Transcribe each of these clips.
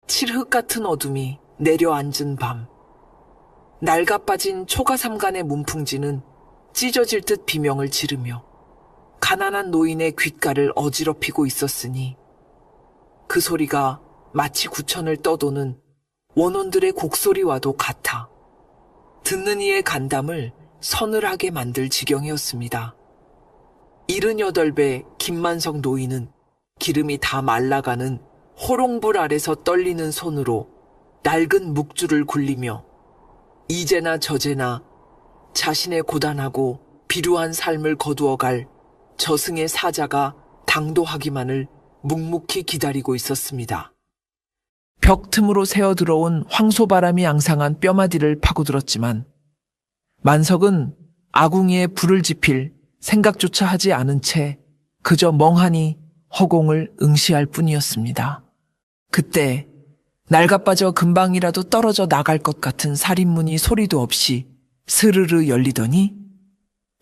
칠흑 같은 어둠이 내려앉은 밤. 낡아 빠진 초가삼간의 문풍지는 찢어질 듯 비명을 지르며 가난한 노인의 귓가를 어지럽히고 있었으니 그 소리가 마치 구천을 떠도는 원혼들의 곡소리와도 같아 듣는 이의 간담을 서늘하게 만들 지경이었습니다. 78배 김만석 노인은 기름이 다 말라가는 호롱불 아래서 떨리는 손으로 낡은 묵주를 굴리며 이제나 저제나 자신의 고단하고 비루한 삶을 거두어갈 저승의 사자가 당도하기만을 묵묵히 기다리고 있었습니다. 벽 틈으로 새어들어온 황소바람이 앙상한 뼈마디를 파고들었지만 만석은 아궁이에 불을 지필 생각조차 하지 않은 채 그저 멍하니 허공을 응시할 뿐이었습니다. 그때 낡아빠져 금방이라도 떨어져 나갈 것 같은 살인문이 소리도 없이 스르르 열리더니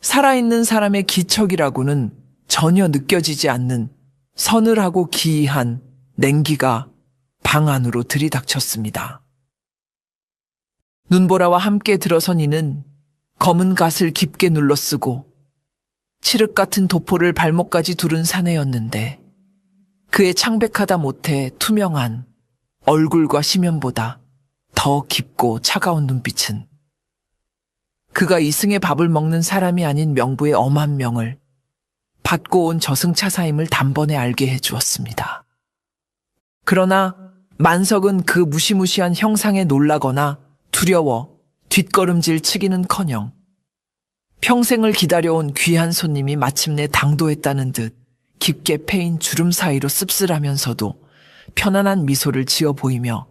살아있는 사람의 기척이라고는 전혀 느껴지지 않는 서늘하고 기이한 냉기가 방 안으로 들이닥쳤습니다. 눈보라와 함께 들어선 이는 검은 갓을 깊게 눌러쓰고 칠흑 같은 도포를 발목까지 두른 사내였는데 그의 창백하다 못해 투명한 얼굴과 시면보다 더 깊고 차가운 눈빛은 그가 이승의 밥을 먹는 사람이 아닌 명부의 엄한 명을 받고 온 저승차사임을 단번에 알게 해주었습니다. 그러나 만석은 그 무시무시한 형상에 놀라거나 두려워 뒷걸음질 치기는커녕 평생을 기다려온 귀한 손님이 마침내 당도했다는 듯 깊게 패인 주름 사이로 씁쓸하면서도 편안한 미소를 지어 보이며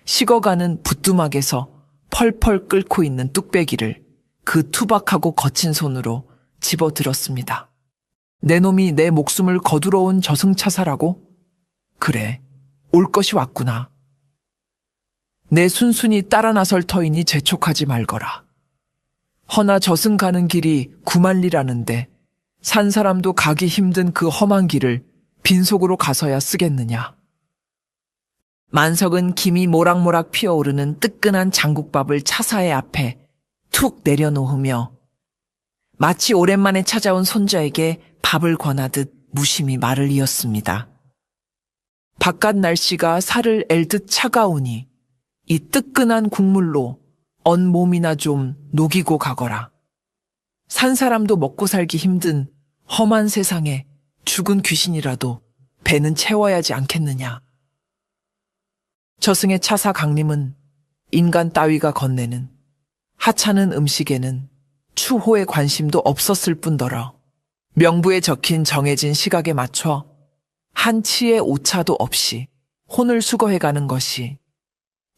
식어가는 부뚜막에서 펄펄 끓고 있는 뚝배기를 그 투박하고 거친 손으로 집어들었습니다. 내 놈이 내 목숨을 거두러 온 저승차사라고? 그래, 올 것이 왔구나. 내 순순히 따라 나설 터이니 재촉하지 말거라. 허나 저승 가는 길이 구만리라는데 산 사람도 가기 힘든 그 험한 길을 빈속으로 가서야 쓰겠느냐. 만석은 김이 모락모락 피어오르는 뜨끈한 장국밥을 차사의 앞에 툭 내려놓으며 마치 오랜만에 찾아온 손자에게 밥을 권하듯 무심히 말을 이었습니다. 바깥 날씨가 살을 앨듯 차가우니 이 뜨끈한 국물로 언 몸이나 좀 녹이고 가거라. 산 사람도 먹고 살기 힘든 험한 세상에 죽은 귀신이라도 배는 채워야지 않겠느냐. 저승의 차사 강림은 인간 따위가 건네는 하찮은 음식에는 추호의 관심도 없었을 뿐더러 명부에 적힌 정해진 시각에 맞춰 한 치의 오차도 없이 혼을 수거해가는 것이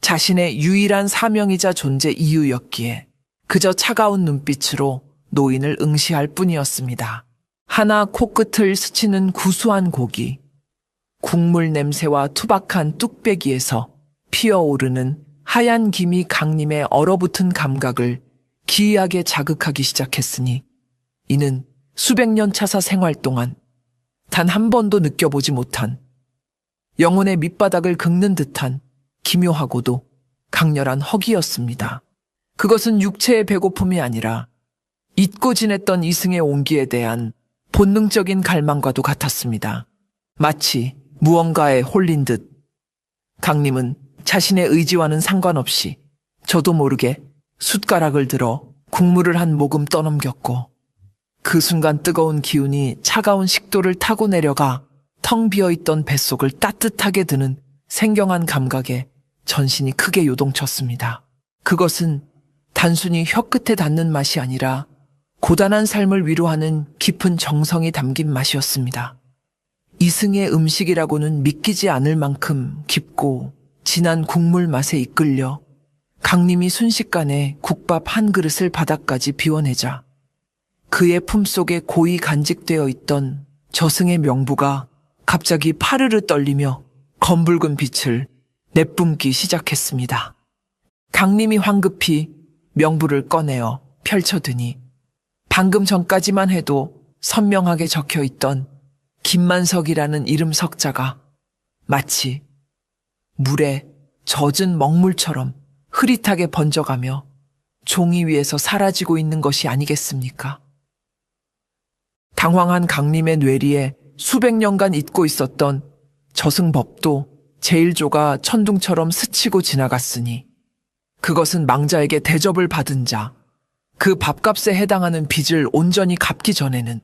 자신의 유일한 사명이자 존재 이유였기에 그저 차가운 눈빛으로 노인을 응시할 뿐이었습니다. 하나 코끝을 스치는 구수한 고기, 국물 냄새와 투박한 뚝배기에서 피어오르는 하얀 김이 강림의 얼어붙은 감각을 기이하게 자극하기 시작했으니 이는 수백 년 차사 생활 동안 단 한 번도 느껴보지 못한 영혼의 밑바닥을 긁는 듯한 기묘하고도 강렬한 허기였습니다. 그것은 육체의 배고픔이 아니라 잊고 지냈던 이승의 온기에 대한 본능적인 갈망과도 같았습니다. 마치 무언가에 홀린 듯 강림은 자신의 의지와는 상관없이 저도 모르게 숟가락을 들어 국물을 한 모금 떠넘겼고 그 순간 뜨거운 기운이 차가운 식도를 타고 내려가 텅 비어있던 뱃속을 따뜻하게 드는 생경한 감각에 전신이 크게 요동쳤습니다. 그것은 단순히 혀끝에 닿는 맛이 아니라 고단한 삶을 위로하는 깊은 정성이 담긴 맛이었습니다. 이승의 음식이라고는 믿기지 않을 만큼 깊고 진한 국물 맛에 이끌려 강림이 순식간에 국밥 한 그릇을 바닥까지 비워내자 그의 품속에 고이 간직되어 있던 저승의 명부가 갑자기 파르르 떨리며 검붉은 빛을 내뿜기 시작했습니다. 강림이 황급히 명부를 꺼내어 펼쳐드니 방금 전까지만 해도 선명하게 적혀있던 김만석이라는 이름 석자가 마치 물에 젖은 먹물처럼 흐릿하게 번져가며 종이 위에서 사라지고 있는 것이 아니겠습니까? 당황한 강림의 뇌리에 수백 년간 잊고 있었던 저승법도 제일조가 천둥처럼 스치고 지나갔으니 그것은 망자에게 대접을 받은 자, 그 밥값에 해당하는 빚을 온전히 갚기 전에는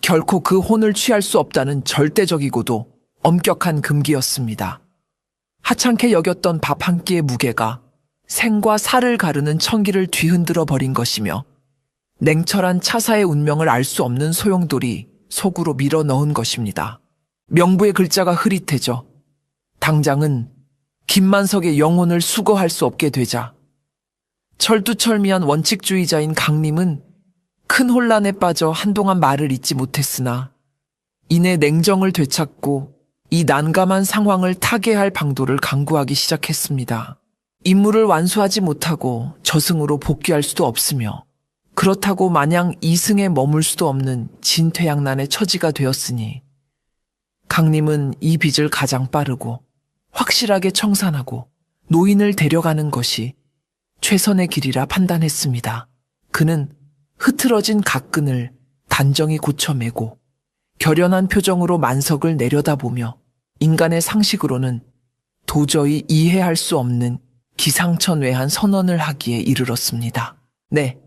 결코 그 혼을 취할 수 없다는 절대적이고도 엄격한 금기였습니다. 하찮게 여겼던 밥 한 끼의 무게가 생과 사를 가르는 천기를 뒤흔들어 버린 것이며 냉철한 차사의 운명을 알 수 없는 소용돌이 속으로 밀어 넣은 것입니다. 명부의 글자가 흐릿해져 당장은 김만석의 영혼을 수거할 수 없게 되자 철두철미한 원칙주의자인 강림은 큰 혼란에 빠져 한동안 말을 잇지 못했으나 이내 냉정을 되찾고 이 난감한 상황을 타개할 방도를 강구하기 시작했습니다. 임무를 완수하지 못하고 저승으로 복귀할 수도 없으며 그렇다고 마냥 이승에 머물 수도 없는 진퇴양난의 처지가 되었으니 강림은 이 빚을 가장 빠르고 확실하게 청산하고 노인을 데려가는 것이 최선의 길이라 판단했습니다. 그는 흐트러진 각근을 단정히 고쳐매고 결연한 표정으로 만석을 내려다보며 인간의 상식으로는 도저히 이해할 수 없는 기상천외한 선언을 하기에 이르렀습니다. 네,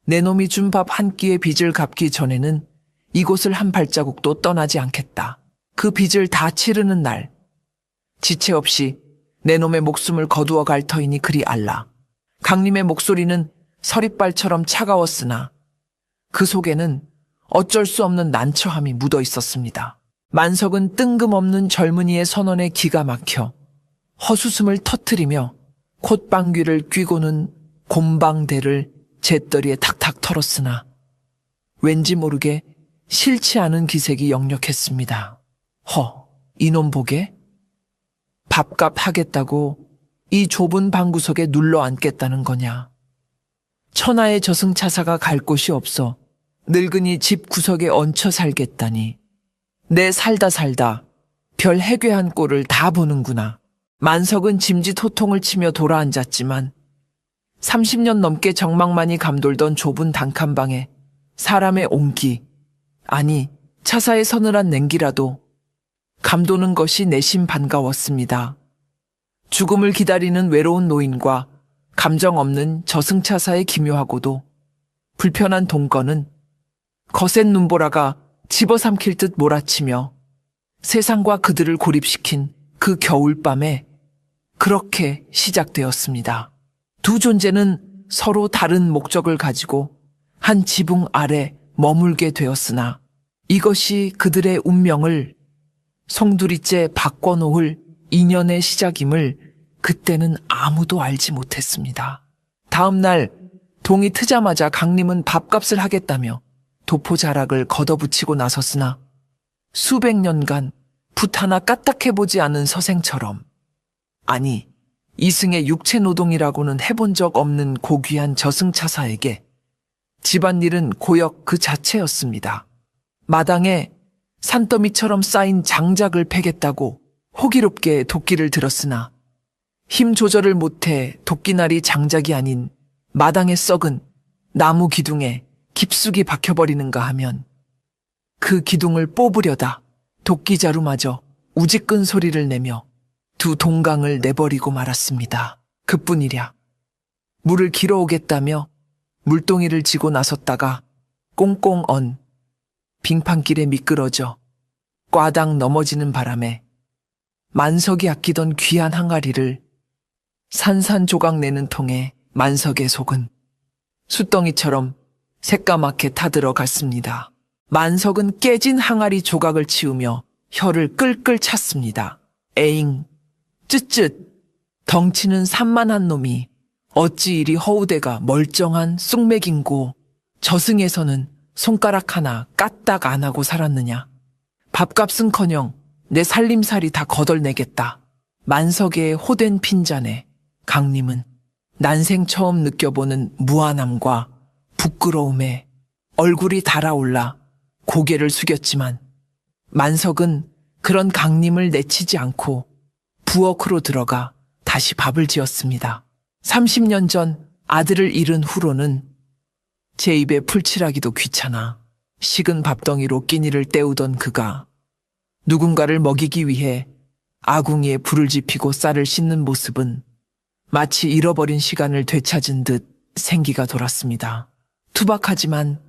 내 놈이 준 밥 한 끼의 빚을 갚기 전에는 이곳을 한 발자국도 떠나지 않겠다. 그 빚을 다 치르는 날, 지체 없이 내 놈의 목숨을 거두어 갈 터이니 그리 알라. 강림의 목소리는 서릿발처럼 차가웠으나 그 속에는 어쩔 수 없는 난처함이 묻어 있었습니다. 만석은 뜬금없는 젊은이의 선언에 기가 막혀 헛웃음을 터뜨리며 콧방귀를 뀌고는 곰방대를 재떨이에 탁탁 털었으나 왠지 모르게 싫지 않은 기색이 역력했습니다. 이놈 보게? 밥값 하겠다고 이 좁은 방구석에 눌러 앉겠다는 거냐. 천하의 저승차사가 갈 곳이 없어 늙은이 집 구석에 얹혀 살겠다니. 내 살다 별 해괴한 꼴을 다 보는구나. 만석은 짐짓 호통을 치며 돌아앉았지만 30년 넘게 정막만이 감돌던 좁은 단칸방에 사람의 온기, 아니 차사의 서늘한 냉기라도 감도는 것이 내심 반가웠습니다. 죽음을 기다리는 외로운 노인과 감정 없는 저승차사의 기묘하고도 불편한 동거는 거센 눈보라가 집어삼킬 듯 몰아치며 세상과 그들을 고립시킨 그 겨울밤에 그렇게 시작되었습니다. 두 존재는 서로 다른 목적을 가지고 한 지붕 아래 머물게 되었으나 이것이 그들의 운명을 송두리째 바꿔놓을 인연의 시작임을 그때는 아무도 알지 못했습니다. 다음 날 동이 트자마자 강림은 밥값을 하겠다며 도포자락을 걷어붙이고 나섰으나 수백 년간 붓 하나 까딱해보지 않은 서생처럼, 아니 이승의 육체노동이라고는 해본 적 없는 고귀한 저승차사에게 집안일은 고역 그 자체였습니다. 마당에 산더미처럼 쌓인 장작을 패겠다고 호기롭게 도끼를 들었으나 힘 조절을 못해 도끼날이 장작이 아닌 마당에 썩은 나무 기둥에 깊숙이 박혀버리는가 하면 그 기둥을 뽑으려다 도끼자루마저 우지끈 소리를 내며 두 동강을 내버리고 말았습니다. 그뿐이랴. 물을 길어오겠다며 물동이를 지고 나섰다가 꽁꽁 언 빙판길에 미끄러져 꽈당 넘어지는 바람에 만석이 아끼던 귀한 항아리를 산산조각 내는 통에 만석의 속은 숫덩이처럼 새까맣게 타들어갔습니다. 만석은 깨진 항아리 조각을 치우며 혀를 끌끌 찼습니다. 에잉, 쯧쯧, 덩치는 산만한 놈이 어찌 이리 허우대가 멀쩡한 쑥맥인고 저승에서는 손가락 하나 까딱 안 하고 살았느냐. 밥값은커녕 내 살림살이 다 거덜내겠다. 만석의 호된 핀잔에 강림은 난생 처음 느껴보는 무안함과 부끄러움에 얼굴이 달아올라 고개를 숙였지만 만석은 그런 강림을 내치지 않고 부엌으로 들어가 다시 밥을 지었습니다. 30년 전 아들을 잃은 후로는 제 입에 풀칠하기도 귀찮아 식은 밥덩이로 끼니를 때우던 그가 누군가를 먹이기 위해 아궁이에 불을 지피고 쌀을 씻는 모습은 마치 잃어버린 시간을 되찾은 듯 생기가 돌았습니다. 투박하지만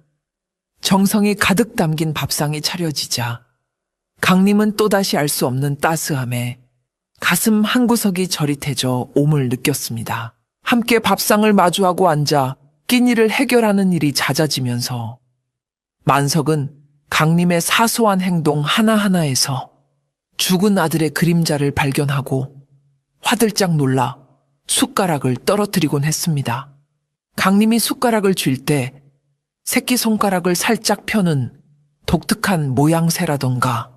정성이 가득 담긴 밥상이 차려지자 강림은 또다시 알 수 없는 따스함에 가슴 한구석이 저릿해져 옴을 느꼈습니다. 함께 밥상을 마주하고 앉아 끼니를 해결하는 일이 잦아지면서 만석은 강림의 사소한 행동 하나하나에서 죽은 아들의 그림자를 발견하고 화들짝 놀라 숟가락을 떨어뜨리곤 했습니다. 강림이 숟가락을 쥘 때 새끼손가락을 살짝 펴는 독특한 모양새라던가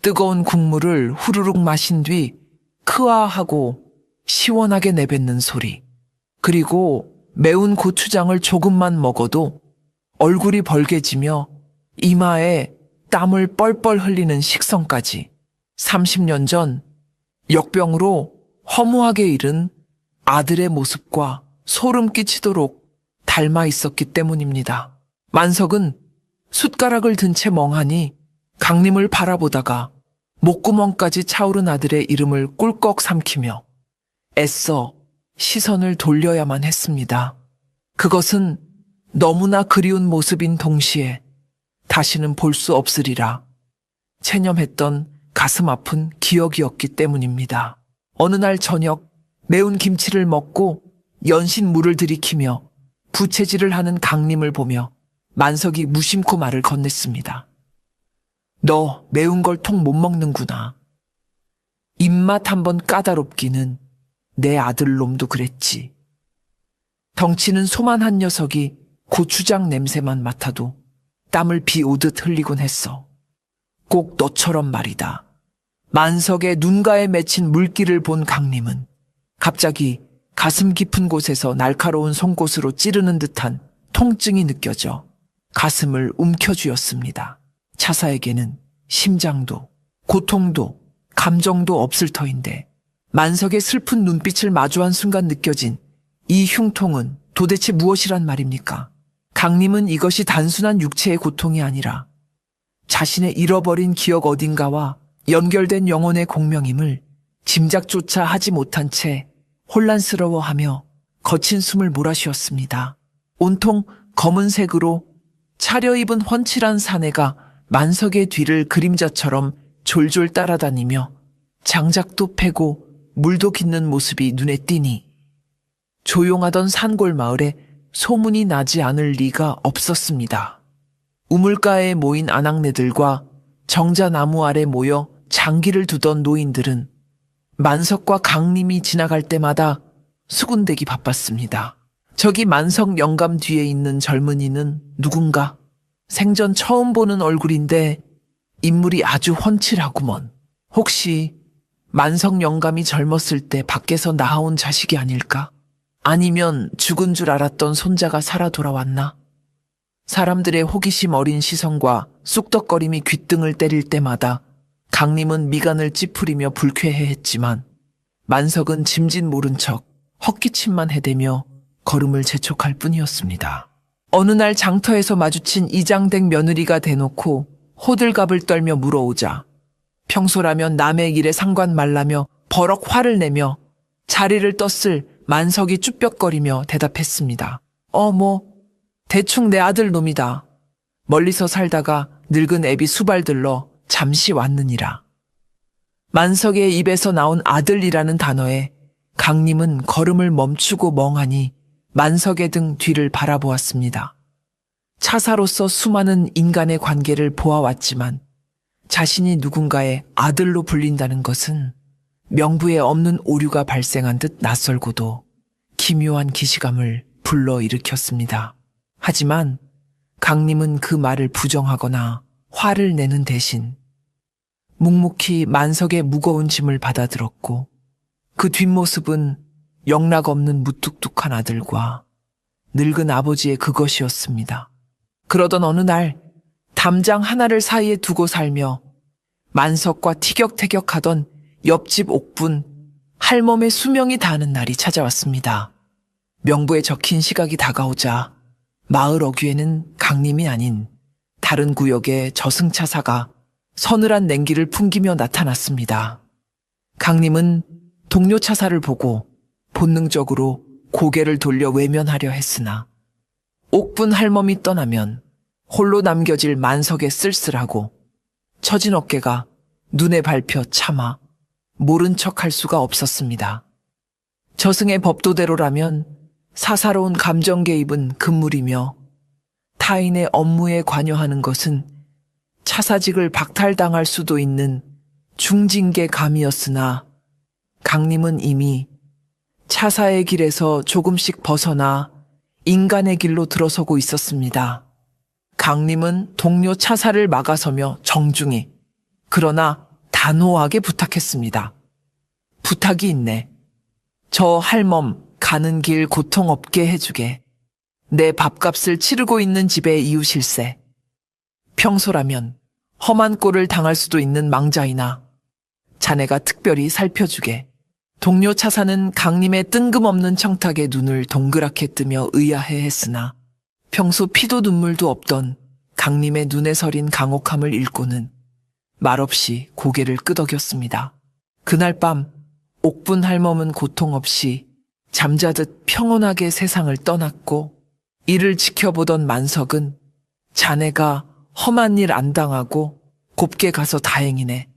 뜨거운 국물을 후루룩 마신 뒤 크아하고 시원하게 내뱉는 소리, 그리고 매운 고추장을 조금만 먹어도 얼굴이 벌개지며 이마에 땀을 뻘뻘 흘리는 식성까지 30년 전 역병으로 허무하게 잃은 아들의 모습과 소름 끼치도록 닮아 있었기 때문입니다. 만석은 숟가락을 든 채 멍하니 강림을 바라보다가 목구멍까지 차오른 아들의 이름을 꿀꺽 삼키며 애써 시선을 돌려야만 했습니다. 그것은 너무나 그리운 모습인 동시에 다시는 볼 수 없으리라 체념했던 가슴 아픈 기억이었기 때문입니다. 어느 날 저녁 매운 김치를 먹고 연신 물을 들이키며 부채질을 하는 강림을 보며 만석이 무심코 말을 건넸습니다. 너 매운 걸 통 못 먹는구나. 입맛 한번 까다롭기는 내 아들놈도 그랬지. 덩치는 소만한 녀석이 고추장 냄새만 맡아도 땀을 비오듯 흘리곤 했어. 꼭 너처럼 말이다. 만석의 눈가에 맺힌 물기를 본 강림은 갑자기 가슴 깊은 곳에서 날카로운 송곳으로 찌르는 듯한 통증이 느껴져 가슴을 움켜쥐었습니다. 차사에게는 심장도 고통도 감정도 없을 터인데 만석의 슬픈 눈빛을 마주한 순간 느껴진 이 흉통은 도대체 무엇이란 말입니까? 강림은 이것이 단순한 육체의 고통이 아니라 자신의 잃어버린 기억 어딘가와 연결된 영혼의 공명임을 짐작조차 하지 못한 채 혼란스러워하며 거친 숨을 몰아쉬었습니다. 온통 검은색으로 차려입은 훤칠한 사내가 만석의 뒤를 그림자처럼 졸졸 따라다니며 장작도 패고 물도 깃는 모습이 눈에 띄니 조용하던 산골 마을에 소문이 나지 않을 리가 없었습니다. 우물가에 모인 아낙네들과 정자나무 아래 모여 장기를 두던 노인들은 만석과 강림이 지나갈 때마다 수군대기 바빴습니다. 저기 만석 영감 뒤에 있는 젊은이는 누군가? 생전 처음 보는 얼굴인데 인물이 아주 훤칠하구먼. 혹시 만석 영감이 젊었을 때 밖에서 낳아온 자식이 아닐까? 아니면 죽은 줄 알았던 손자가 살아 돌아왔나? 사람들의 호기심 어린 시선과 쑥덕거림이 귓등을 때릴 때마다 강림은 미간을 찌푸리며 불쾌해했지만 만석은 짐짓 모른 척 헛기침만 해대며 걸음을 재촉할 뿐이었습니다. 어느 날 장터에서 마주친 이장댁 며느리가 대놓고 호들갑을 떨며 물어오자 평소라면 남의 일에 상관 말라며 버럭 화를 내며 자리를 떴을 만석이 쭈뼛거리며 대답했습니다. 대충 내 아들 놈이다. 멀리서 살다가 늙은 애비 수발들러 잠시 왔느니라. 만석의 입에서 나온 아들이라는 단어에 강림은 걸음을 멈추고 멍하니 만석의 등 뒤를 바라보았습니다. 차사로서 수많은 인간의 관계를 보아왔지만 자신이 누군가의 아들로 불린다는 것은 명부에 없는 오류가 발생한 듯 낯설고도 기묘한 기시감을 불러일으켰습니다. 하지만 강림은 그 말을 부정하거나 화를 내는 대신 묵묵히 만석의 무거운 짐을 받아들었고 그 뒷모습은 영락없는 무뚝뚝한 아들과 늙은 아버지의 그것이었습니다. 그러던 어느 날 담장 하나를 사이에 두고 살며 만석과 티격태격하던 옆집 옥분 할멈의 수명이 다하는 날이 찾아왔습니다. 명부에 적힌 시각이 다가오자 마을 어귀에는 강림이 아닌 다른 구역의 저승차사가 서늘한 냉기를 풍기며 나타났습니다. 강림은 동료 차사를 보고 본능적으로 고개를 돌려 외면하려 했으나 옥분 할멈이 떠나면 홀로 남겨질 만석의 쓸쓸하고 처진 어깨가 눈에 밟혀 차마 모른 척할 수가 없었습니다. 저승의 법도대로라면 사사로운 감정 개입은 금물이며 타인의 업무에 관여하는 것은 차사직을 박탈당할 수도 있는 중징계 감이었으나 강림은 이미 차사의 길에서 조금씩 벗어나 인간의 길로 들어서고 있었습니다. 강림은 동료 차사를 막아서며 정중히 그러나 단호하게 부탁했습니다. 부탁이 있네. 저 할멈 가는 길 고통 없게 해주게. 내 밥값을 치르고 있는 집의 이웃일세. 평소라면 험한 꼴을 당할 수도 있는 망자이나 자네가 특별히 살펴주게. 동료 차사는 강림의 뜬금없는 청탁에 눈을 동그랗게 뜨며 의아해했으나 평소 피도 눈물도 없던 강림의 눈에 서린 강혹함을 읽고는 말없이 고개를 끄덕였습니다. 그날 밤 옥분 할멈은 고통 없이 잠자듯 평온하게 세상을 떠났고 이를 지켜보던 만석은 자네가 험한 일 안 당하고 곱게 가서 다행이네.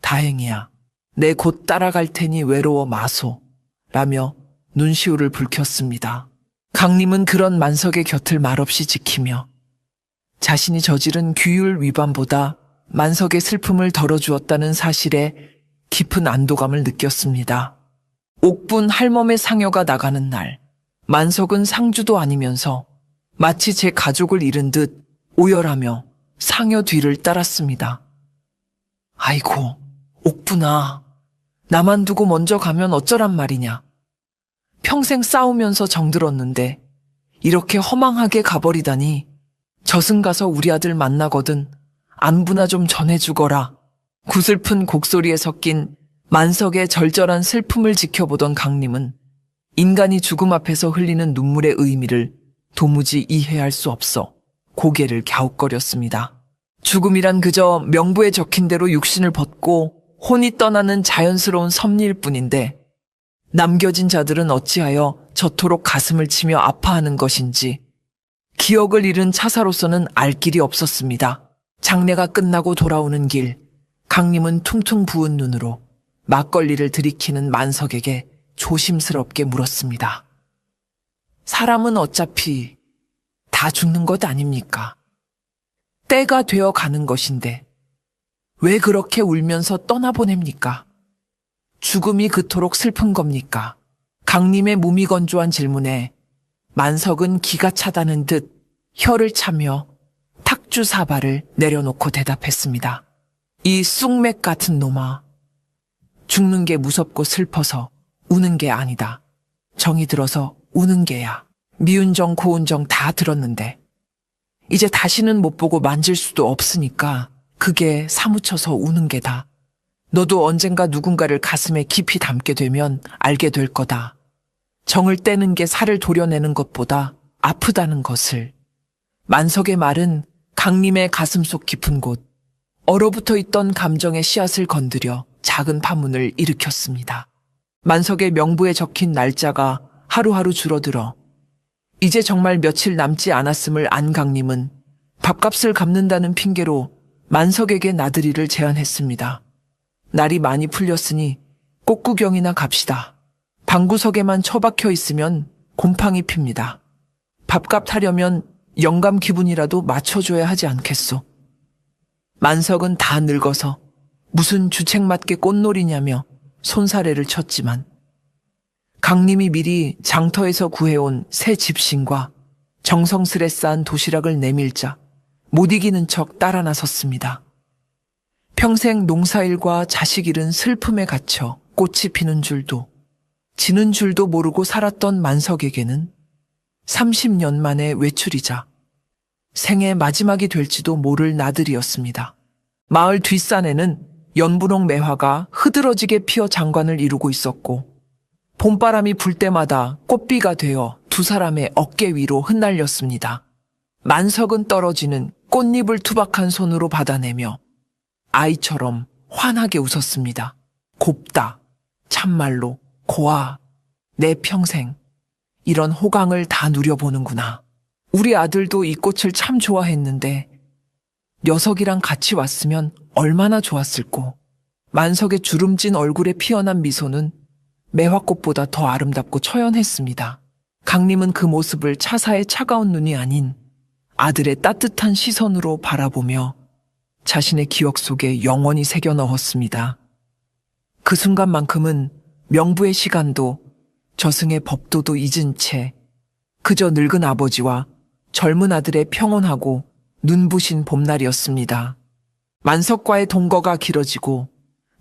다행이야. 내 곧 따라갈 테니 외로워 마소. 라며 눈시울을 붉혔습니다. 강림은 그런 만석의 곁을 말없이 지키며 자신이 저지른 규율 위반보다 만석의 슬픔을 덜어주었다는 사실에 깊은 안도감을 느꼈습니다. 옥분 할멈의 상여가 나가는 날, 만석은 상주도 아니면서 마치 제 가족을 잃은 듯 오열하며 상여 뒤를 따랐습니다. 아이고, 옥분아, 나만 두고 먼저 가면 어쩌란 말이냐. 평생 싸우면서 정들었는데 이렇게 허망하게 가버리다니. 저승 가서 우리 아들 만나거든 안부나 좀 전해주거라. 구슬픈 곡소리에 섞인 만석의 절절한 슬픔을 지켜보던 강림은 인간이 죽음 앞에서 흘리는 눈물의 의미를 도무지 이해할 수 없어 고개를 갸웃거렸습니다. 죽음이란 그저 명부에 적힌 대로 육신을 벗고 혼이 떠나는 자연스러운 섭리일 뿐인데 남겨진 자들은 어찌하여 저토록 가슴을 치며 아파하는 것인지 기억을 잃은 차사로서는 알 길이 없었습니다. 장례가 끝나고 돌아오는 길, 강림은 퉁퉁 부은 눈으로 막걸리를 들이키는 만석에게 조심스럽게 물었습니다. 사람은 어차피 다 죽는 것 아닙니까? 때가 되어 가는 것인데 왜 그렇게 울면서 떠나보냅니까? 죽음이 그토록 슬픈 겁니까? 강림의 무미건조한 질문에 만석은 기가 차다는 듯 혀를 차며 탁주 사발을 내려놓고 대답했습니다. 이 쑥맥 같은 놈아. 죽는 게 무섭고 슬퍼서 우는 게 아니다. 정이 들어서 우는 게야. 미운 정 고운 정 다 들었는데 이제 다시는 못 보고 만질 수도 없으니까 그게 사무쳐서 우는 게다. 너도 언젠가 누군가를 가슴에 깊이 담게 되면 알게 될 거다. 정을 떼는 게 살을 도려내는 것보다 아프다는 것을. 만석의 말은 강림의 가슴속 깊은 곳, 얼어붙어 있던 감정의 씨앗을 건드려 작은 파문을 일으켰습니다. 만석의 명부에 적힌 날짜가 하루하루 줄어들어 이제 정말 며칠 남지 않았음을 안 강림은 밥값을 갚는다는 핑계로 만석에게 나들이를 제안했습니다. 날이 많이 풀렸으니 꽃구경이나 갑시다. 방구석에만 처박혀 있으면 곰팡이 핍니다. 밥값 타려면 영감 기분이라도 맞춰줘야 하지 않겠소. 만석은 다 늙어서 무슨 주책맞게 꽃놀이냐며 손사래를 쳤지만 강림이 미리 장터에서 구해온 새 집신과 정성스레 쌓은 도시락을 내밀자 못 이기는 척 따라 나섰습니다. 평생 농사일과 자식 잃은 슬픔에 갇혀 꽃이 피는 줄도 지는 줄도 모르고 살았던 만석에게는 30년 만의 외출이자 생애 마지막이 될지도 모를 나들이었습니다. 마을 뒷산에는 연분홍 매화가 흐드러지게 피어 장관을 이루고 있었고 봄바람이 불 때마다 꽃비가 되어 두 사람의 어깨 위로 흩날렸습니다. 만석은 떨어지는 꽃잎을 투박한 손으로 받아내며 아이처럼 환하게 웃었습니다. 곱다. 참말로 고아. 내 평생 이런 호강을 다 누려보는구나. 우리 아들도 이 꽃을 참 좋아했는데 녀석이랑 같이 왔으면 얼마나 좋았을꼬. 만석의 주름진 얼굴에 피어난 미소는 매화꽃보다 더 아름답고 처연했습니다. 강림은 그 모습을 차사의 차가운 눈이 아닌 아들의 따뜻한 시선으로 바라보며 자신의 기억 속에 영원히 새겨 넣었습니다. 그 순간만큼은 명부의 시간도 저승의 법도도 잊은 채 그저 늙은 아버지와 젊은 아들의 평온하고 눈부신 봄날이었습니다. 만석과의 동거가 길어지고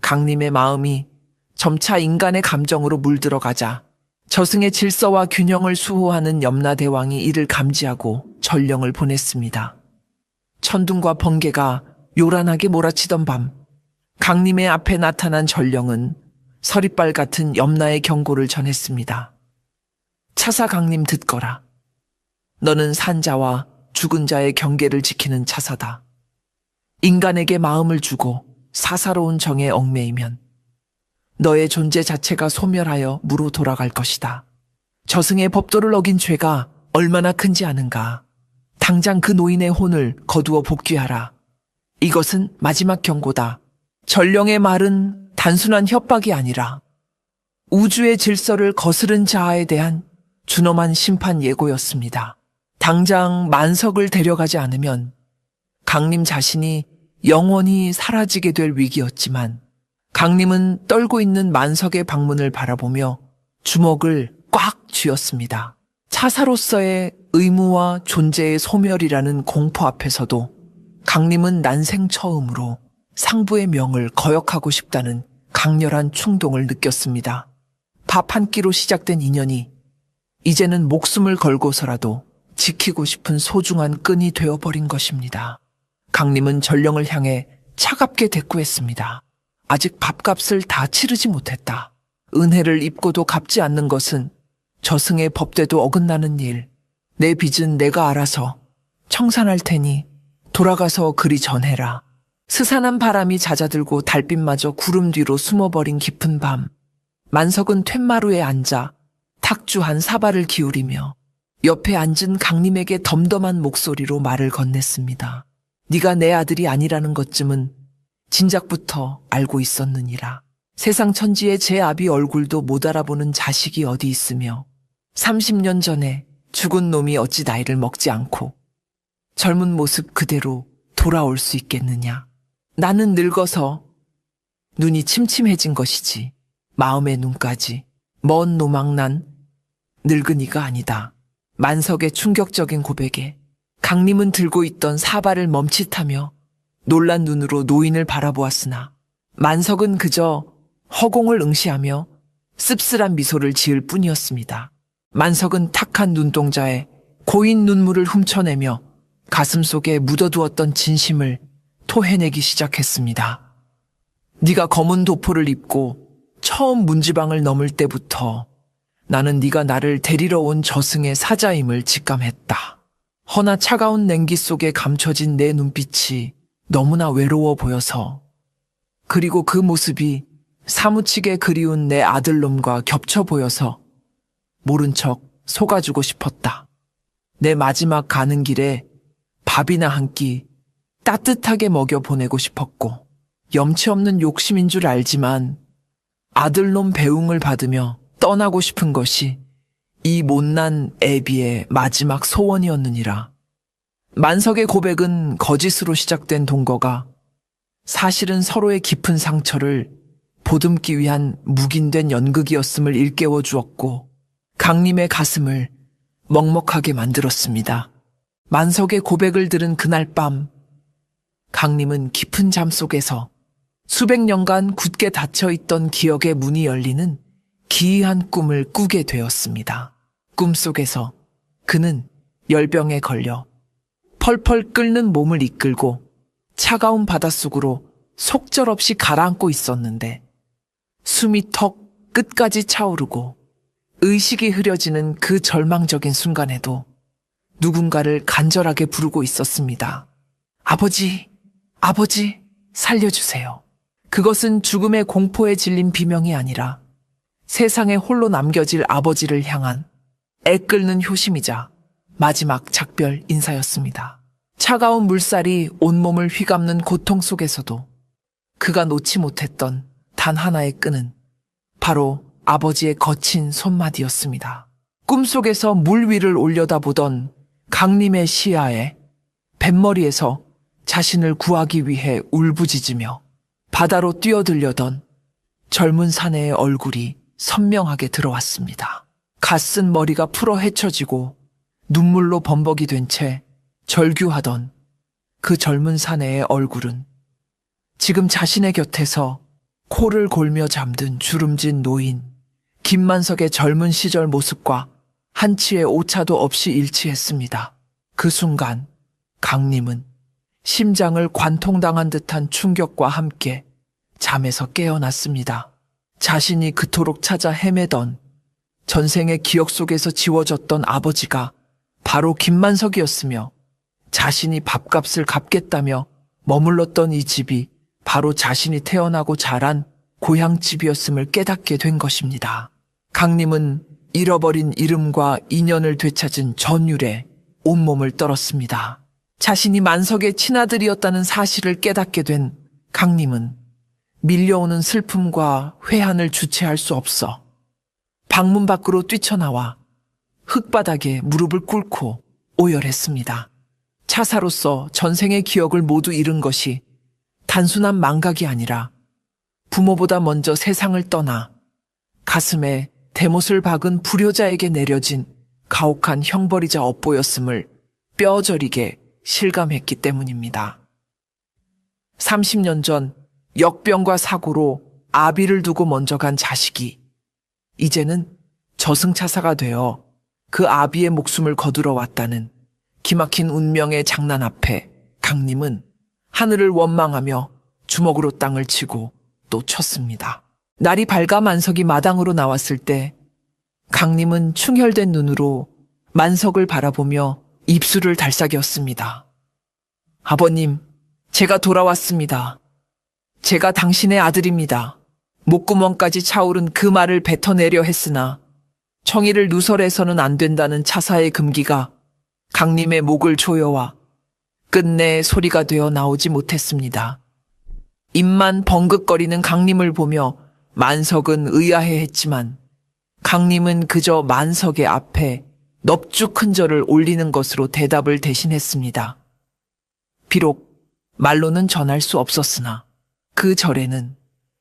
강림의 마음이 점차 인간의 감정으로 물들어가자 저승의 질서와 균형을 수호하는 염라대왕이 이를 감지하고 전령을 보냈습니다. 천둥과 번개가 요란하게 몰아치던 밤, 강림의 앞에 나타난 전령은 서리빨 같은 염라의 경고를 전했습니다. 차사 강림 듣거라. 너는 산자와 죽은 자의 경계를 지키는 차사다. 인간에게 마음을 주고 사사로운 정에 얽매이면 너의 존재 자체가 소멸하여 무로 돌아갈 것이다. 저승의 법도를 어긴 죄가 얼마나 큰지 아는가. 당장 그 노인의 혼을 거두어 복귀하라. 이것은 마지막 경고다. 전령의 말은 단순한 협박이 아니라 우주의 질서를 거스른 자아에 대한 준엄한 심판 예고였습니다. 당장 만석을 데려가지 않으면 강림 자신이 영원히 사라지게 될 위기였지만 강림은 떨고 있는 만석의 방문을 바라보며 주먹을 꽉 쥐었습니다. 차사로서의 의무와 존재의 소멸이라는 공포 앞에서도 강림은 난생 처음으로 상부의 명을 거역하고 싶다는 강렬한 충동을 느꼈습니다. 밥 한 끼로 시작된 인연이 이제는 목숨을 걸고서라도 지키고 싶은 소중한 끈이 되어버린 것입니다. 강림은 전령을 향해 차갑게 대꾸했습니다. 아직 밥값을 다 치르지 못했다. 은혜를 입고도 갚지 않는 것은 저승의 법대도 어긋나는 일. 내 빚은 내가 알아서 청산할 테니 돌아가서 그리 전해라. 스산한 바람이 잦아들고 달빛마저 구름 뒤로 숨어버린 깊은 밤. 만석은 툇마루에 앉아 탁주한 사발을 기울이며 옆에 앉은 강림에게 덤덤한 목소리로 말을 건넸습니다. 네가 내 아들이 아니라는 것쯤은 진작부터 알고 있었느니라. 세상 천지에 제 아비 얼굴도 못 알아보는 자식이 어디 있으며 30년 전에 죽은 놈이 어찌 나이를 먹지 않고 젊은 모습 그대로 돌아올 수 있겠느냐. 나는 늙어서 눈이 침침해진 것이지 마음의 눈까지 먼 노망난 늙은이가 아니다. 만석의 충격적인 고백에 강림은 들고 있던 사발을 멈칫하며 놀란 눈으로 노인을 바라보았으나 만석은 그저 허공을 응시하며 씁쓸한 미소를 지을 뿐이었습니다. 만석은 탁한 눈동자에 고인 눈물을 훔쳐내며 가슴속에 묻어두었던 진심을 토해내기 시작했습니다. 네가 검은 도포를 입고 처음 문지방을 넘을 때부터 나는 네가 나를 데리러 온 저승의 사자임을 직감했다. 허나 차가운 냉기 속에 감춰진 내 눈빛이 너무나 외로워 보여서 그리고 그 모습이 사무치게 그리운 내 아들놈과 겹쳐 보여서 모른 척 속아주고 싶었다. 내 마지막 가는 길에 밥이나 한 끼 따뜻하게 먹여 보내고 싶었고 염치 없는 욕심인 줄 알지만 아들놈 배웅을 받으며 떠나고 싶은 것이 이 못난 애비의 마지막 소원이었느니라. 만석의 고백은 거짓으로 시작된 동거가 사실은 서로의 깊은 상처를 보듬기 위한 묵인된 연극이었음을 일깨워 주었고 강림의 가슴을 먹먹하게 만들었습니다. 만석의 고백을 들은 그날 밤 강림은 깊은 잠 속에서 수백 년간 굳게 닫혀있던 기억의 문이 열리는 기이한 꿈을 꾸게 되었습니다. 꿈속에서 그는 열병에 걸려 펄펄 끓는 몸을 이끌고 차가운 바닷속으로 속절없이 가라앉고 있었는데 숨이 턱 끝까지 차오르고 의식이 흐려지는 그 절망적인 순간에도 누군가를 간절하게 부르고 있었습니다. 아버지, 아버지, 살려주세요. 그것은 죽음의 공포에 질린 비명이 아니라 세상에 홀로 남겨질 아버지를 향한 애끓는 효심이자 마지막 작별 인사였습니다. 차가운 물살이 온몸을 휘감는 고통 속에서도 그가 놓지 못했던 단 하나의 끈은 바로 아버지의 거친 손마디였습니다. 꿈속에서 물 위를 올려다보던 강림의 시야에 뱃머리에서 자신을 구하기 위해 울부짖으며 바다로 뛰어들려던 젊은 사내의 얼굴이 선명하게 들어왔습니다. 갓쓴 머리가 풀어 헤쳐지고 눈물로 범벅이 된 채 절규하던 그 젊은 사내의 얼굴은 지금 자신의 곁에서 코를 골며 잠든 주름진 노인 김만석의 젊은 시절 모습과 한치의 오차도 없이 일치했습니다. 그 순간 강림은 심장을 관통당한 듯한 충격과 함께 잠에서 깨어났습니다. 자신이 그토록 찾아 헤매던 전생의 기억 속에서 지워졌던 아버지가 바로 김만석이었으며 자신이 밥값을 갚겠다며 머물렀던 이 집이 바로 자신이 태어나고 자란 고향집이었음을 깨닫게 된 것입니다. 강림은 잃어버린 이름과 인연을 되찾은 전율에 온몸을 떨었습니다. 자신이 만석의 친아들이었다는 사실을 깨닫게 된 강림은 밀려오는 슬픔과 회한을 주체할 수 없어 방문 밖으로 뛰쳐나와 흙바닥에 무릎을 꿇고 오열했습니다. 차사로서 전생의 기억을 모두 잃은 것이 단순한 망각이 아니라 부모보다 먼저 세상을 떠나 가슴에 대못을 박은 불효자에게 내려진 가혹한 형벌이자 업보였음을 뼈저리게 실감했기 때문입니다. 30년 전 역병과 사고로 아비를 두고 먼저 간 자식이 이제는 저승차사가 되어 그 아비의 목숨을 거두러 왔다는 기막힌 운명의 장난 앞에 강림은 하늘을 원망하며 주먹으로 땅을 치고 또 쳤습니다. 날이 밝아 만석이 마당으로 나왔을 때 강림은 충혈된 눈으로 만석을 바라보며 입술을 달싹였습니다. 아버님, 제가 돌아왔습니다. 제가 당신의 아들입니다. 목구멍까지 차오른 그 말을 뱉어내려 했으나 청이를 누설해서는 안 된다는 차사의 금기가 강림의 목을 조여와 끝내 소리가 되어 나오지 못했습니다. 입만 벙긋거리는 강림을 보며 만석은 의아해했지만 강림은 그저 만석의 앞에 넙죽 큰 절을 올리는 것으로 대답을 대신했습니다. 비록 말로는 전할 수 없었으나 그 절에는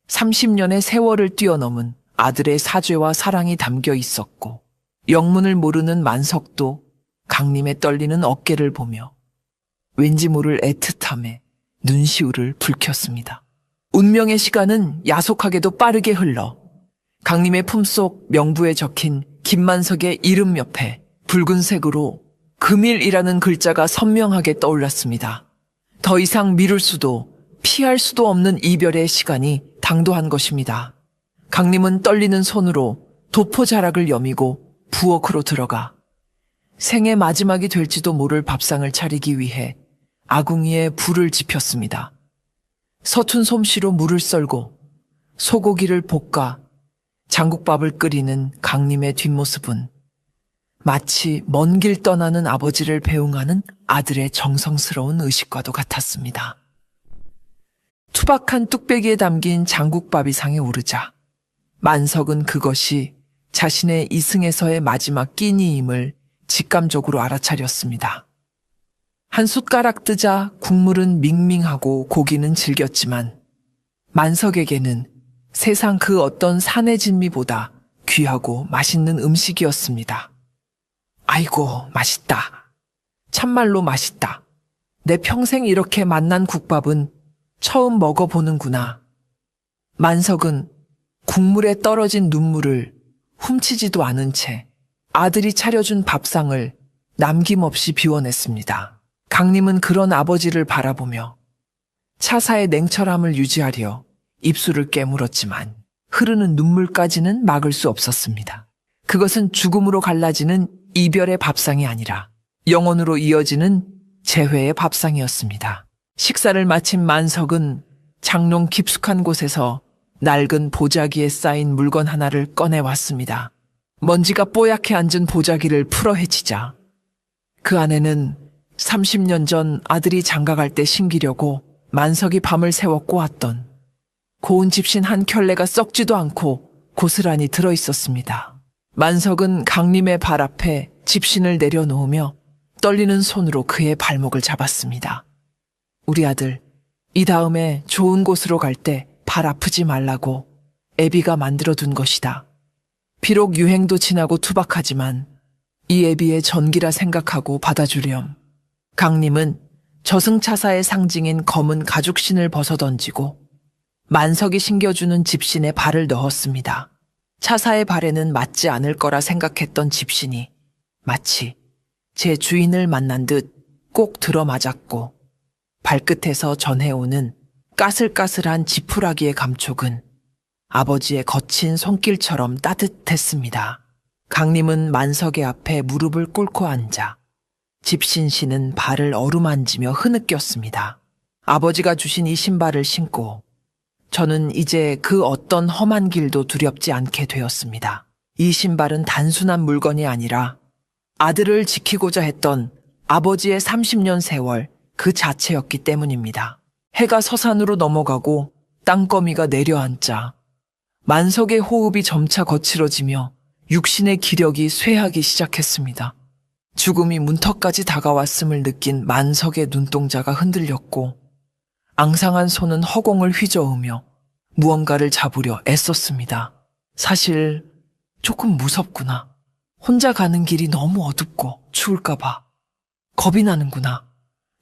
30년의 세월을 뛰어넘은 아들의 사죄와 사랑이 담겨 있었고 영문을 모르는 만석도 강림의 떨리는 어깨를 보며 왠지 모를 애틋함에 눈시울을 붉혔습니다. 운명의 시간은 야속하게도 빠르게 흘러 강림의 품속 명부에 적힌 김만석의 이름 옆에 붉은색으로 금일이라는 글자가 선명하게 떠올랐습니다. 더 이상 미룰 수도 피할 수도 없는 이별의 시간이 당도한 것입니다. 강림은 떨리는 손으로 도포 자락을 여미고 부엌으로 들어가 생의 마지막이 될지도 모를 밥상을 차리기 위해 아궁이에 불을 지폈습니다. 서툰 솜씨로 물을 썰고 소고기를 볶아 장국밥을 끓이는 강림의 뒷모습은 마치 먼 길 떠나는 아버지를 배웅하는 아들의 정성스러운 의식과도 같았습니다. 투박한 뚝배기에 담긴 장국밥이 상에 오르자 만석은 그것이 자신의 이승에서의 마지막 끼니임을 직감적으로 알아차렸습니다. 한 숟가락 뜨자 국물은 밍밍하고 고기는 질겼지만 만석에게는 세상 그 어떤 산의 진미보다 귀하고 맛있는 음식이었습니다. 아이고, 맛있다. 참말로 맛있다. 내 평생 이렇게 맛난 국밥은 처음 먹어보는구나. 만석은 국물에 떨어진 눈물을 훔치지도 않은 채 아들이 차려준 밥상을 남김없이 비워냈습니다. 강림은 그런 아버지를 바라보며 차사의 냉철함을 유지하려 입술을 깨물었지만 흐르는 눈물까지는 막을 수 없었습니다. 그것은 죽음으로 갈라지는 이별의 밥상이 아니라 영원으로 이어지는 재회의 밥상이었습니다. 식사를 마친 만석은 장롱 깊숙한 곳에서 낡은 보자기에 쌓인 물건 하나를 꺼내왔습니다. 먼지가 뽀얗게 앉은 보자기를 풀어헤치자 그 안에는 30년 전 아들이 장가갈 때 신기려고 만석이 밤을 새워 꼬았던 고운 집신 한 켤레가 썩지도 않고 고스란히 들어있었습니다. 만석은 강림의 발 앞에 집신을 내려놓으며 떨리는 손으로 그의 발목을 잡았습니다. 우리 아들, 이 다음에 좋은 곳으로 갈 때 발 아프지 말라고 애비가 만들어둔 것이다. 비록 유행도 지나고 투박하지만 이 애비의 전기라 생각하고 받아주렴. 강림은 저승차사의 상징인 검은 가죽신을 벗어던지고 만석이 신겨주는 집신에 발을 넣었습니다. 차사의 발에는 맞지 않을 거라 생각했던 집신이 마치 제 주인을 만난 듯 꼭 들어맞았고 발끝에서 전해오는 까슬까슬한 지푸라기의 감촉은 아버지의 거친 손길처럼 따뜻했습니다. 강림은 만석의 앞에 무릎을 꿇고 앉아 집신 씨는 발을 어루만지며 흐느꼈습니다. 아버지가 주신 이 신발을 신고 저는 이제 그 어떤 험한 길도 두렵지 않게 되었습니다. 이 신발은 단순한 물건이 아니라 아들을 지키고자 했던 아버지의 30년 세월 그 자체였기 때문입니다. 해가 서산으로 넘어가고 땅거미가 내려앉자 만석의 호흡이 점차 거칠어지며 육신의 기력이 쇠하기 시작했습니다. 죽음이 문턱까지 다가왔음을 느낀 만석의 눈동자가 흔들렸고 앙상한 손은 허공을 휘저으며 무언가를 잡으려 애썼습니다. 사실 조금 무섭구나. 혼자 가는 길이 너무 어둡고 추울까봐 겁이 나는구나.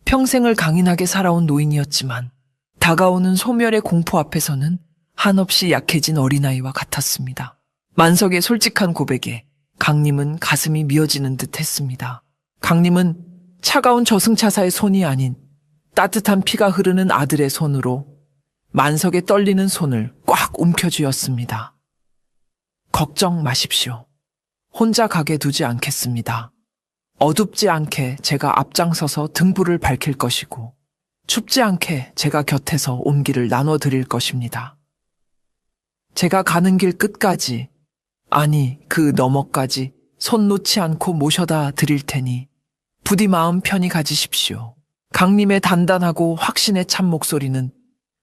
평생을 강인하게 살아온 노인이었지만 다가오는 소멸의 공포 앞에서는 한없이 약해진 어린아이와 같았습니다. 만석의 솔직한 고백에 강림은 가슴이 미어지는 듯 했습니다. 강림은 차가운 저승차사의 손이 아닌 따뜻한 피가 흐르는 아들의 손으로 만석의 떨리는 손을 꽉 움켜쥐었습니다. 걱정 마십시오. 혼자 가게 두지 않겠습니다. 어둡지 않게 제가 앞장서서 등불을 밝힐 것이고 춥지 않게 제가 곁에서 온기를 나눠드릴 것입니다. 제가 가는 길 끝까지, 아니 그 너머까지 손 놓지 않고 모셔다 드릴 테니 부디 마음 편히 가지십시오. 강림의 단단하고 확신에 찬 목소리는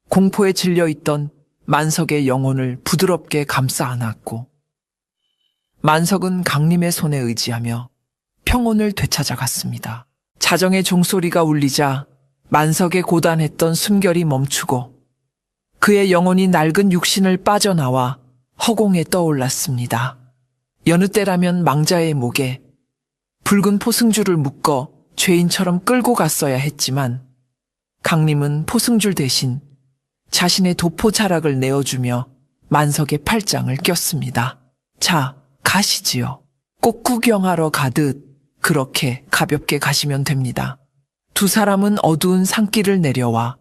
공포에 질려있던 만석의 영혼을 부드럽게 감싸 안았고 만석은 강림의 손에 의지하며 평온을 되찾아갔습니다. 자정의 종소리가 울리자 만석의 고단했던 숨결이 멈추고 그의 영혼이 낡은 육신을 빠져나와 허공에 떠올랐습니다. 여느 때라면 망자의 목에 붉은 포승줄을 묶어 죄인처럼 끌고 갔어야 했지만 강림은 포승줄 대신 자신의 도포 자락을 내어주며 만석의 팔짱을 꼈습니다. 자, 가시지요. 꼭 구경하러 가듯 그렇게 가볍게 가시면 됩니다. 두 사람은 어두운 산길을 내려와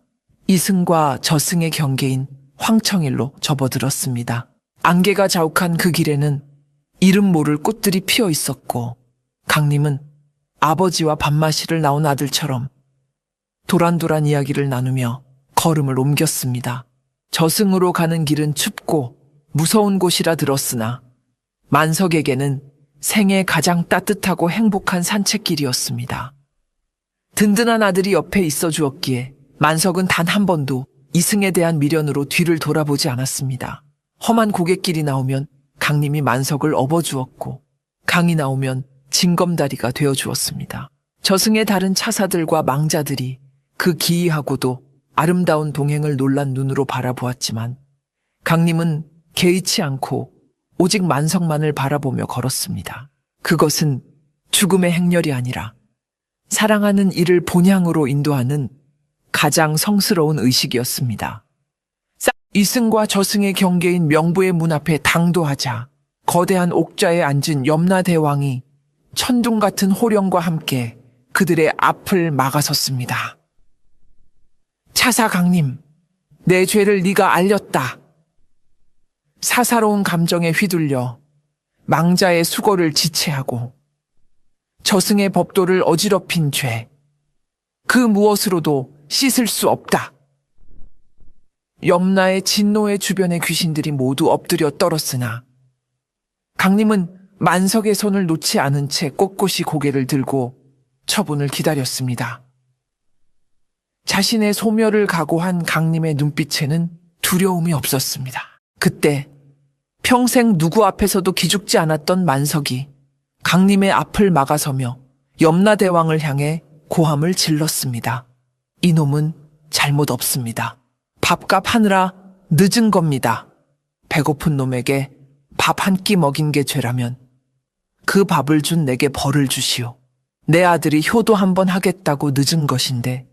이승과 저승의 경계인 황청일로 접어들었습니다. 안개가 자욱한 그 길에는 이름 모를 꽃들이 피어 있었고 강림은 아버지와 밥마시를 나온 아들처럼 도란도란 이야기를 나누며 걸음을 옮겼습니다. 저승으로 가는 길은 춥고 무서운 곳이라 들었으나 만석에게는 생애 가장 따뜻하고 행복한 산책길이었습니다. 든든한 아들이 옆에 있어 주었기에 만석은 단 한 번도 이승에 대한 미련으로 뒤를 돌아보지 않았습니다. 험한 고갯길이 나오면 강림이 만석을 업어주었고 강이 나오면 징검다리가 되어주었습니다. 저승의 다른 차사들과 망자들이 그 기이하고도 아름다운 동행을 놀란 눈으로 바라보았지만 강림은 개의치 않고 오직 만석만을 바라보며 걸었습니다. 그것은 죽음의 행렬이 아니라 사랑하는 이를 본향으로 인도하는 가장 성스러운 의식이었습니다. 이승과 저승의 경계인 명부의 문 앞에 당도하자 거대한 옥좌에 앉은 염라대왕이 천둥 같은 호령과 함께 그들의 앞을 막아섰습니다. 차사강님, 내 죄를 네가 알렸다. 사사로운 감정에 휘둘려 망자의 수고를 지체하고 저승의 법도를 어지럽힌 죄, 그 무엇으로도 씻을 수 없다. 염라의 진노의 주변의 귀신들이 모두 엎드려 떨었으나 강림은 만석의 손을 놓지 않은 채 꼿꼿이 고개를 들고 처분을 기다렸습니다. 자신의 소멸을 각오한 강림의 눈빛에는 두려움이 없었습니다. 그때 평생 누구 앞에서도 기죽지 않았던 만석이 강림의 앞을 막아서며 염라대왕을 향해 고함을 질렀습니다. 이놈은 잘못 없습니다. 밥값 하느라 늦은 겁니다. 배고픈 놈에게 밥 한 끼 먹인 게 죄라면 그 밥을 준 내게 벌을 주시오. 내 아들이 효도 한번 하겠다고 늦은 것인데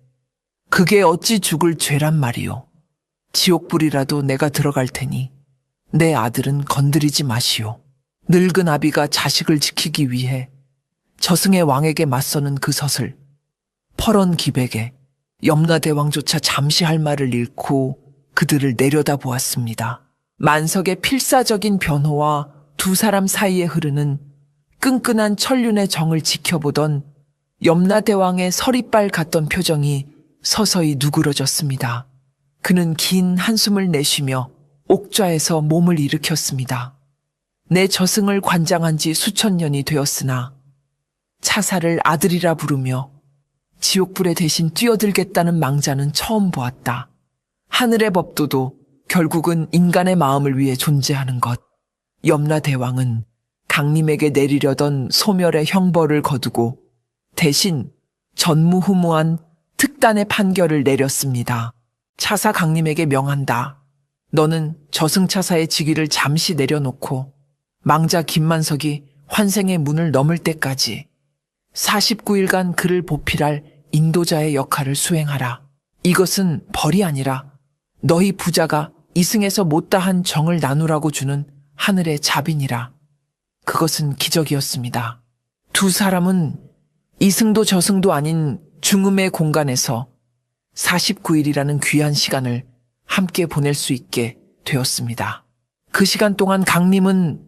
그게 어찌 죽을 죄란 말이오. 지옥불이라도 내가 들어갈 테니 내 아들은 건드리지 마시오. 늙은 아비가 자식을 지키기 위해 저승의 왕에게 맞서는 그 섯을 퍼런 기백에 염라대왕조차 잠시 할 말을 잃고 그들을 내려다보았습니다. 만석의 필사적인 변호와 두 사람 사이에 흐르는 끈끈한 천륜의 정을 지켜보던 염라대왕의 서리빨 같던 표정이 서서히 누그러졌습니다. 그는 긴 한숨을 내쉬며 옥좌에서 몸을 일으켰습니다. 내 저승을 관장한 지 수천 년이 되었으나 차사를 아들이라 부르며 지옥불에 대신 뛰어들겠다는 망자는 처음 보았다. 하늘의 법도도 결국은 인간의 마음을 위해 존재하는 것. 염라대왕은 강림에게 내리려던 소멸의 형벌을 거두고 대신 전무후무한 특단의 판결을 내렸습니다. 차사 강림에게 명한다. 너는 저승차사의 직위를 잠시 내려놓고 망자 김만석이 환생의 문을 넘을 때까지 49일간 그를 보필할 인도자의 역할을 수행하라. 이것은 벌이 아니라 너희 부자가 이승에서 못다한 정을 나누라고 주는 하늘의 자비니라. 그것은 기적이었습니다. 두 사람은 이승도 저승도 아닌 중음의 공간에서 49일이라는 귀한 시간을 함께 보낼 수 있게 되었습니다. 그 시간 동안 강림은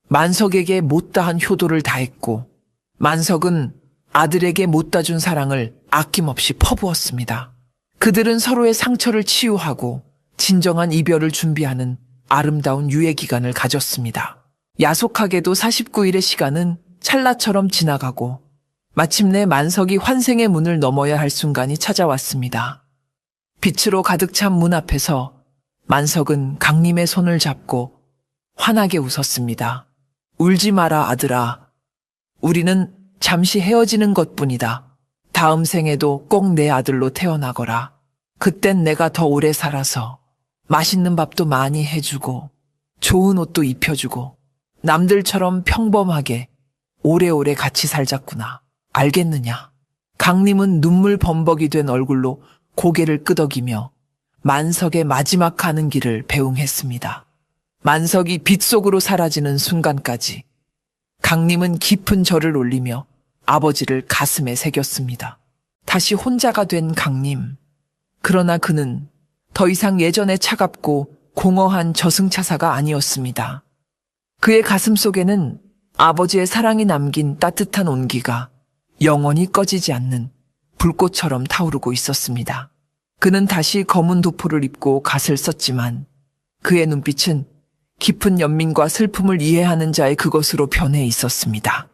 만석에게 못다한 효도를 다했고 만석은 아들에게 못다 준 사랑을 아낌없이 퍼부었습니다. 그들은 서로의 상처를 치유하고 진정한 이별을 준비하는 아름다운 유예 기간을 가졌습니다. 야속하게도 49일의 시간은 찰나처럼 지나가고 마침내 만석이 환생의 문을 넘어야 할 순간이 찾아왔습니다. 빛으로 가득 찬 문 앞에서 만석은 강림의 손을 잡고 환하게 웃었습니다. 울지 마라 아들아. 우리는 잠시 헤어지는 것뿐이다. 다음 생에도 꼭 내 아들로 태어나거라. 그땐 내가 더 오래 살아서 맛있는 밥도 많이 해주고 좋은 옷도 입혀주고 남들처럼 평범하게 오래오래 같이 살자꾸나. 알겠느냐? 강림은 눈물 범벅이 된 얼굴로 고개를 끄덕이며 만석의 마지막 가는 길을 배웅했습니다. 만석이 빛 속으로 사라지는 순간까지 강림은 깊은 절을 올리며 아버지를 가슴에 새겼습니다. 다시 혼자가 된 강림. 그러나 그는 더 이상 예전의 차갑고 공허한 저승차사가 아니었습니다. 그의 가슴 속에는 아버지의 사랑이 남긴 따뜻한 온기가 영원히 꺼지지 않는 불꽃처럼 타오르고 있었습니다. 그는 다시 검은 도포를 입고 갓을 썼지만 그의 눈빛은 깊은 연민과 슬픔을 이해하는 자의 그것으로 변해 있었습니다.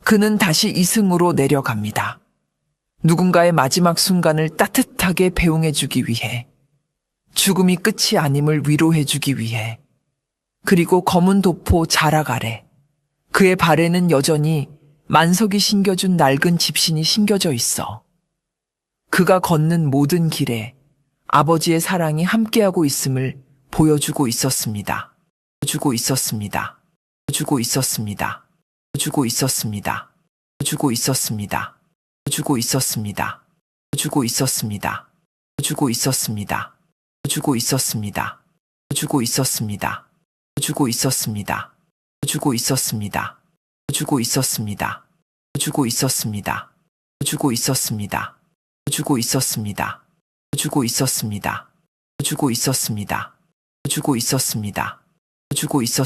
그는 다시 이승으로 내려갑니다. 누군가의 마지막 순간을 따뜻하게 배웅해주기 위해, 죽음이 끝이 아님을 위로해주기 위해, 그리고 검은 도포 자락 아래 그의 발에는 여전히 만석이 신겨준 낡은 집신이 신겨져 있어 그가 걷는 모든 길에 아버지의 사랑이 함께하고 있음을 보여주고 있었습니다. 보여주고 있었습니다. 보여주고 있었습니다. 보여주고 있었습니다. 보여주고 있었습니다. 보여주고 있었습니다. 보여주고 있었습니다. 보여주고 있었습니다. 보여주고 있었습니다. 보여주고 있었습니다. 보여주고 있었습니다. 보여주고 있었습니다. 보여주고 있었습니다. 보여주고 있었습니다. 보여주고 있었습니다. 보여주고 있었습니다. 주고 있었습니다. 주고 있었습니다. 주고 있었습니다. 주고 있었습니다.